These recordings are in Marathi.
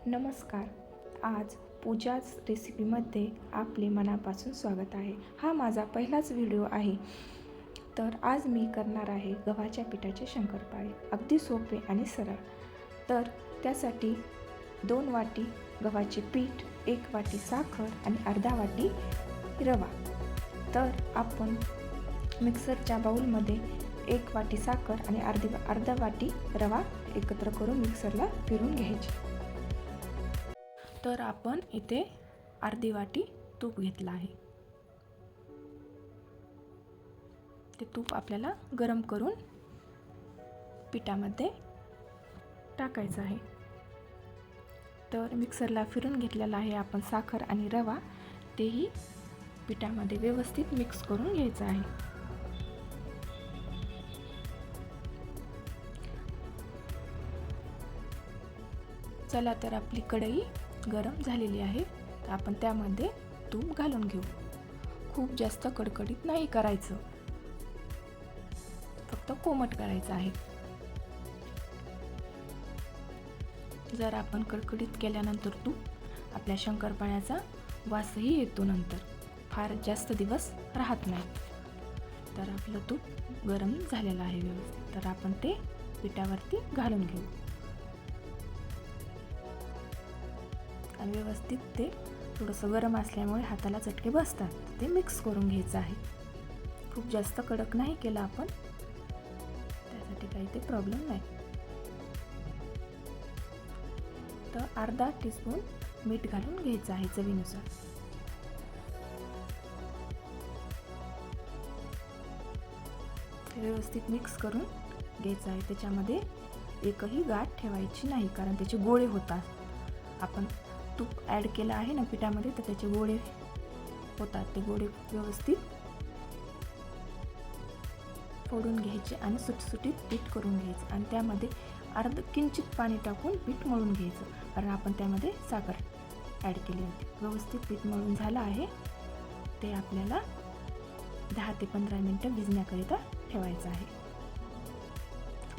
नमस्कार. आज पूजाच रेसिपीमध्ये आपले मनापासून स्वागत आहे. हा माझा पहिलाच व्हिडिओ आहे. तर आज मी करणार आहे गव्हाच्या पिठाचे शंकरपाळे. अगदी सोपे आणि सरळ. तर त्यासाठी 2 वाटी गव्हाचे पीठ, 1 वाटी साखर आणि अर्धा वाटी रवा. तर आपण मिक्सरच्या बाउलमध्ये 1 वाटी साखर आणि अर्धा वाटी रवा एकत्र करून मिक्सरला फिरून घ्यायचे. तर आपण इथे अर्धी वाटी तूप घेतलं आहे. ते तूप आपल्याला गरम करून पिठामध्ये टाकायचं आहे. तर मिक्सरला फिरून घेतलेला आहे आपण साखर आणि रवा, तेही पिठामध्ये व्यवस्थित मिक्स करून घ्यायचं आहे. चला तर आपली कढई गरम झालेली आहे. तर आपण त्यामध्ये तूप घालून घेऊ. खूप जास्त कडकडीत नाही करायचं, फक्त कोमट करायचं आहे. जर आपण कडकडीत केल्यानंतर तूप आपल्या शंकरपाळ्याचा वासही येतो, नंतर फार जास्त दिवस राहत नाही. तर आपलं तूप गरम झालेलं आहे व्यवस्थित. तर आपण ते पिठावरती घालून घेऊ आणि व्यवस्थित ते थोडंसं गरम असल्यामुळे हाताला चटके बसतात. ते मिक्स करून घ्यायचं आहे. खूप जास्त कडक नाही केलं आपण, त्यासाठी काही ते प्रॉब्लेम नाही. तर अर्धा टीस्पून मीठ घालून घ्यायचं आहे चवीनुसार. व्यवस्थित मिक्स करून घ्यायचं आहे. त्याच्यामध्ये एकही गाठ ठेवायची नाही, कारण त्याचे गोळे होतात. आपण तूप ॲड केलं आहे ना पिठामध्ये, तर त्याचे गोळे होतात. ते गोळे व्यवस्थित फोडून घ्यायचे आणि सुटसुटीत पीठ करून घ्यायचं आणि त्यामध्ये किंचित पाणी टाकून पीठ मळून घ्यायचं, कारण आपण त्यामध्ये साखर ॲड केली होती. व्यवस्थित पीठ मळून झालं आहे. ते आपल्याला 10 ते 15 मिनटं भिजण्याकरिता ठेवायचं आहे.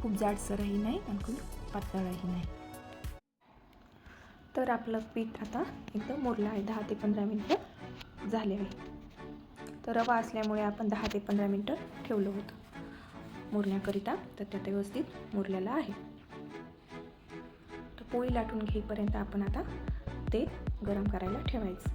खूप जाडसरही नाही आणि खूप पातळही नाही. तर आपलं पीठ आता एकदम मुरलं आहे. 10 ते 15 मिनटं झाले आहे. तर रवा असल्यामुळे आपण 10 ते 15 मिनटं ठेवलं होतं मुरण्याकरिता. तर ते व्यवस्थित मुरलेलं आहे. तर पोळी लाटून घेईपर्यंत आपण आता ते गरम करायला ठेवायचं.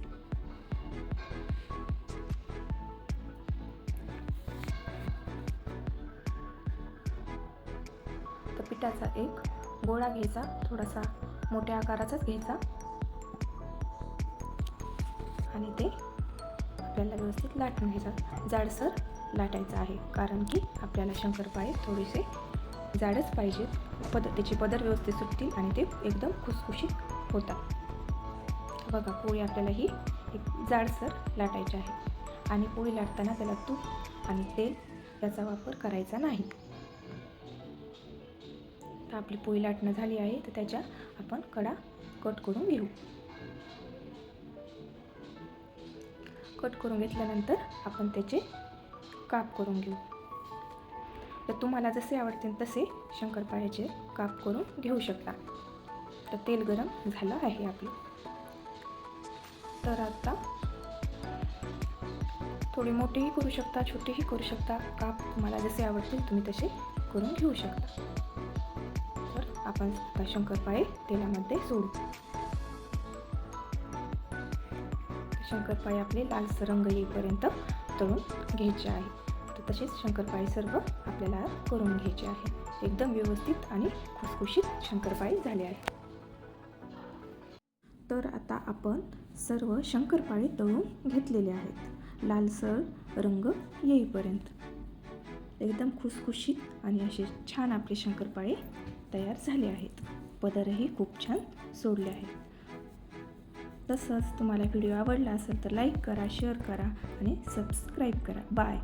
तर पिठाचा एक गोळा घ्यायचा, थोडासा मोठ्या आकाराचाच घ्यायचा आणि ते आपल्याला व्यवस्थित लाटून घ्यायचं. जाडसर लाटायचं आहे, कारण की आपल्याला शंकरपाळे थोडेसे जाडच पाहिजेत. त्याची पदर व्यवस्थित सुटतील आणि ते एकदम खुसखुशीत होतात. बघा, पोळी आपल्याला ही एक जाडसर लाटायची आहे आणि पोळी लाटताना त्याला तूप आणि तेल याचा वापर करायचा नाही. तर आपली पोळी लाटणं झाली आहे. तर त्याच्या आपण कडा कट करून घेऊ. कट करून घेतल्यानंतर आपण त्याचे काप करून घेऊ. तर तुम्हाला जसे आवडतील तसे शंकरपाळ्याचे काप करून घेऊ शकता. तर तेल गरम झालं आहे आपलं. तर आता थोडे मोठेही करू शकता, छोटेही करू शकता. काप तुम्हाला जसे आवडतील तुम्ही तसे करून घेऊ शकता. तर आपण आता शंकरपाळे तेलामध्ये सोडू. शंकरपाळे आपले लालसर रंग येईपर्यंत तळून घ्यायचे आहे. तर तसेच शंकरपाळे सर्व आपल्याला करून घ्यायचे आहे. एकदम व्यवस्थित आणि खुसखुशीत शंकरपाळे झाले आहे. तर आता आपण सर्व शंकरपाळे तळून घेतलेले आहेत, लालसर रंग येईपर्यंत. एकदम खुसखुशीत आणि असे छान आपले शंकरपाळे तयार झाले आहेत. पदरही खूप छान सोडले आहे. तसंच तुम्हाला व्हिडिओ आवडला असेल तर लाईक करा, शेअर करा आणि सबस्क्राईब करा. बाय.